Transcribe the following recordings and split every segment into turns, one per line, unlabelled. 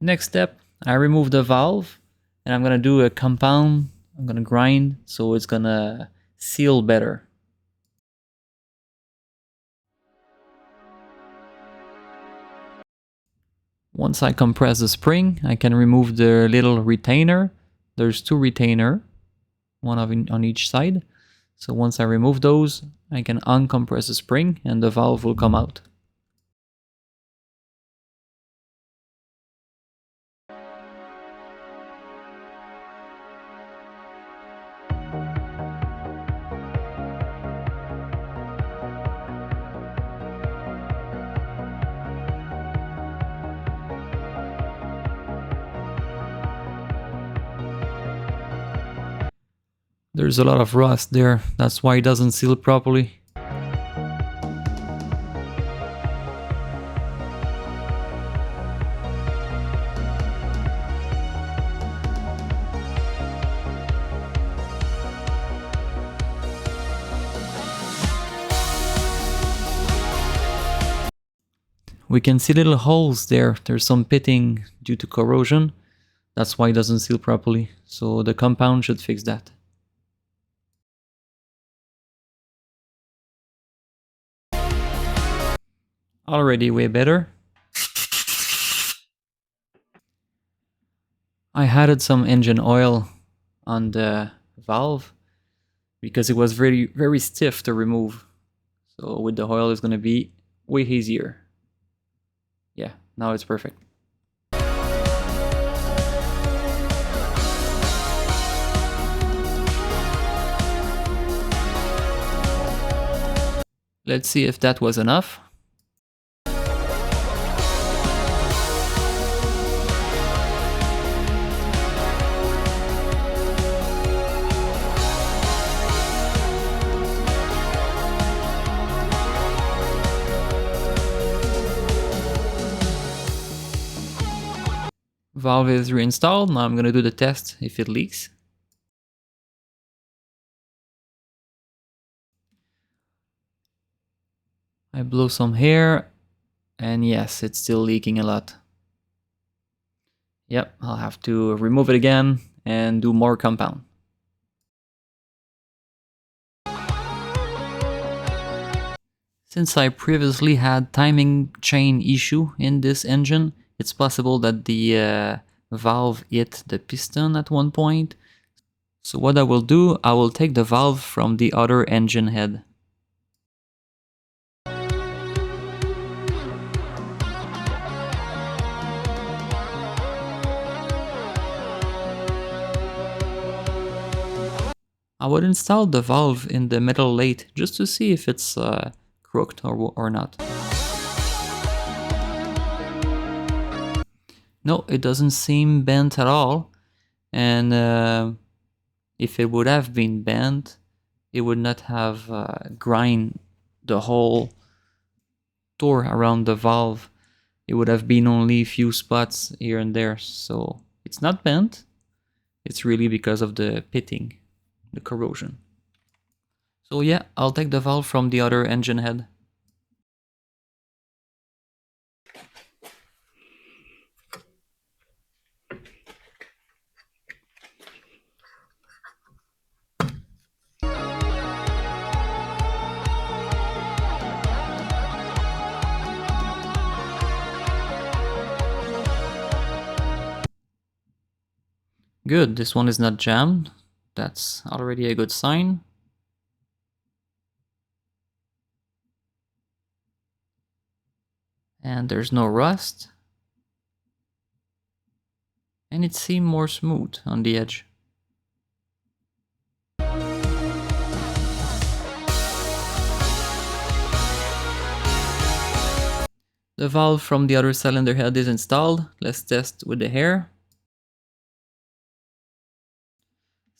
Next step, I remove the valve and I'm gonna do a compound. I'm gonna grind so it's gonna seal better. Once I compress the spring, I can remove the little retainer. There's 2 retainers, one on each side. So once I remove those, I can uncompress the spring and the valve will come out. There's a lot of rust there, that's why it doesn't seal properly. We can see little holes there. There's some pitting due to corrosion. That's why it doesn't seal properly. So the compound should fix that. Already way better. I added some engine oil on the valve because it was very stiff to remove. So with the oil it's going to be way easier. Yeah, now it's perfect. Let's see if that was enough. Valve is reinstalled. Now I'm going to do the test if it leaks. I blow some air and yes, it's still leaking a lot. Yep, I'll have to remove it again and do more compound. Since I previously had timing chain issue in this engine, it's possible that the valve hit the piston at one point. So what I will do, I will take the valve from the other engine head. I would install the valve in the metal lathe just to see if it's crooked or not. No, it doesn't seem bent at all, and if it would have been bent, it would not have grind the whole door around the valve. It would have been only a few spots here and there, so it's not bent. It's really because of the pitting, the corrosion. So yeah, I'll take the valve from the other engine head. Good, this one is not jammed. That's already a good sign. And there's no rust. And it seems more smooth on the edge. The valve from the other cylinder head is installed. Let's test with the air.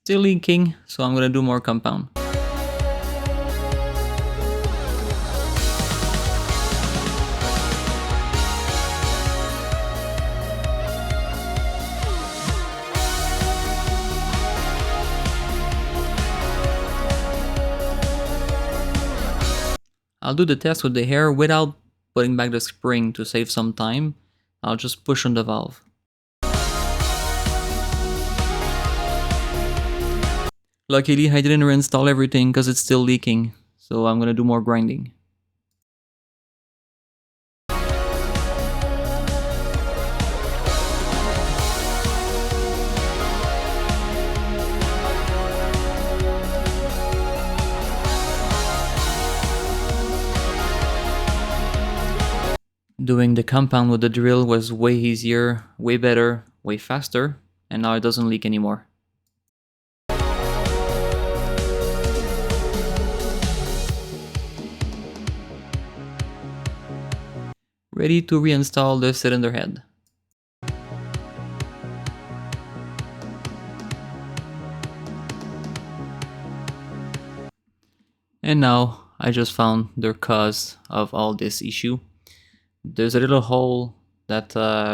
Still leaking, so I'm gonna do more compound. I'll do the test with the air without putting back the spring to save some time. I'll just push on the valve. Luckily, I didn't reinstall everything because it's still leaking, so I'm gonna do more grinding. Doing the compound with the drill was way easier, way better, way faster, and now it doesn't leak anymore. Ready to reinstall the cylinder head. And now I just found the cause of all this issue. There's a little hole that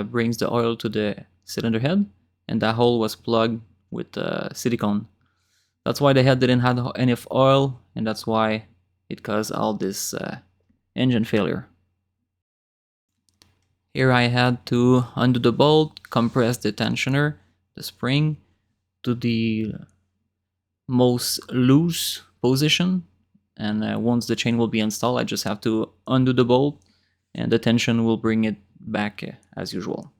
brings the oil to the cylinder head, and that hole was plugged with silicone. That's why the head didn't have enough oil, and that's why it caused all this engine failure. Here I had to undo the bolt, compress the tensioner, the spring, to the most loose position, and once the chain will be installed, I just have to undo the bolt and the tension will bring it back as usual.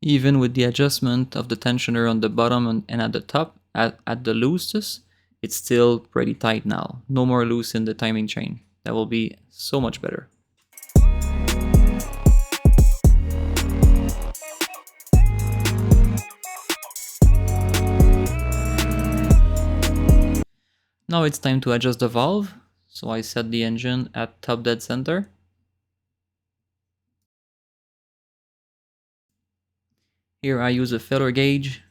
Even with the adjustment of the tensioner on the bottom and at the top, at the loosest, it's still pretty tight now. No more loose in the timing chain. That will be so much better. Now it's time to adjust the valve. So I set the engine at top dead center. Here I use a feather gauge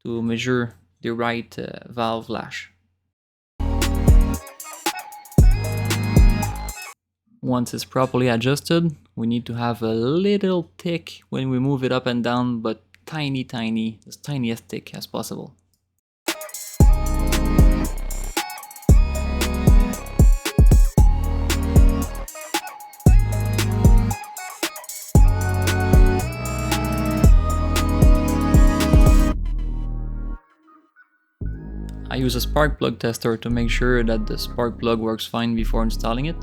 to measure the right valve lash. Once it's properly adjusted, we need to have a little tick when we move it up and down, but tiny, as tiniest tick as possible. I use a spark plug tester to make sure that the spark plug works fine before installing it.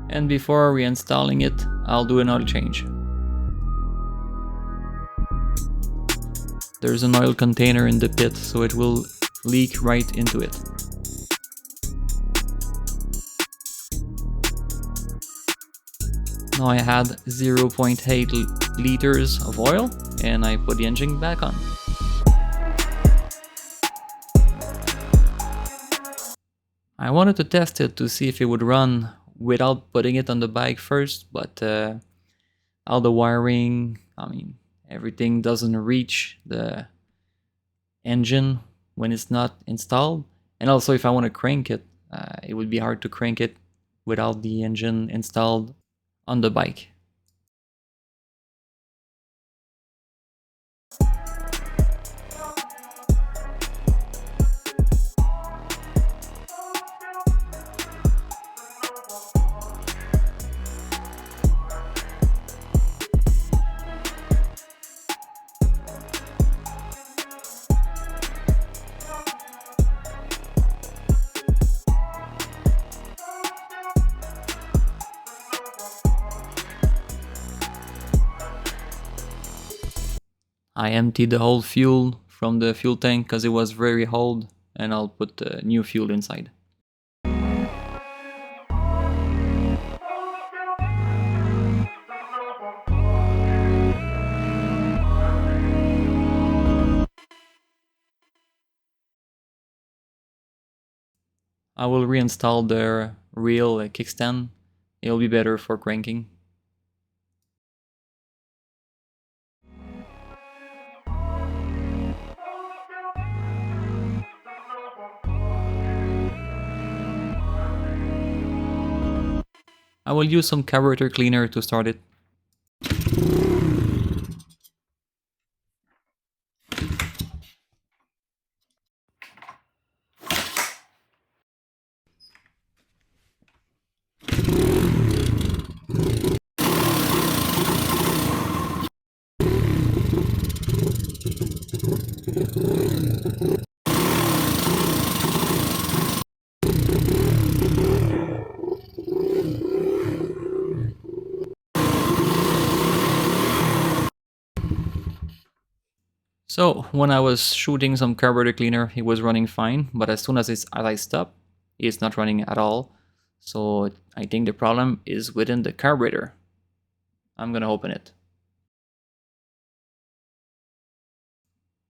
And before reinstalling it, I'll do an oil change. There's an oil container in the pit, so it will leak right into it. Now I had 0.8 liters of oil, and I put the engine back on. I wanted to test it to see if it would run without putting it on the bike first, but all the wiring, everything doesn't reach the engine when it's not installed. And also if I want to crank it, it would be hard to crank it without the engine installed on the bike. I emptied the whole fuel from the fuel tank because it was very old, and I'll put new fuel inside. I will reinstall the real kickstand. It'll be better for cranking. I will use some carburetor cleaner to start it. So when I was shooting some carburetor cleaner, it was running fine, but as soon as I stop, it's not running at all. So I think the problem is within the carburetor. I'm gonna open it.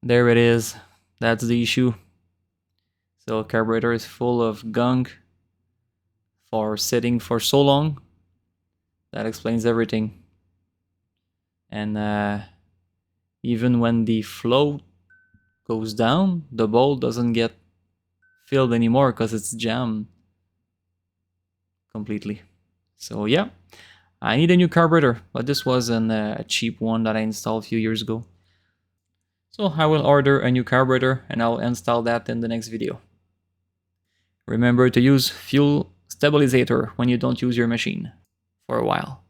There it is. That's the issue. So carburetor is full of gunk for sitting for so long. That explains everything. And even when the flow goes down, the bowl doesn't get filled anymore because it's jammed completely. So yeah, I need a new carburetor, but this was a cheap one that I installed a few years ago. So I will order a new carburetor and I'll install that in the next video. Remember to use fuel stabilizer when you don't use your machine for a while.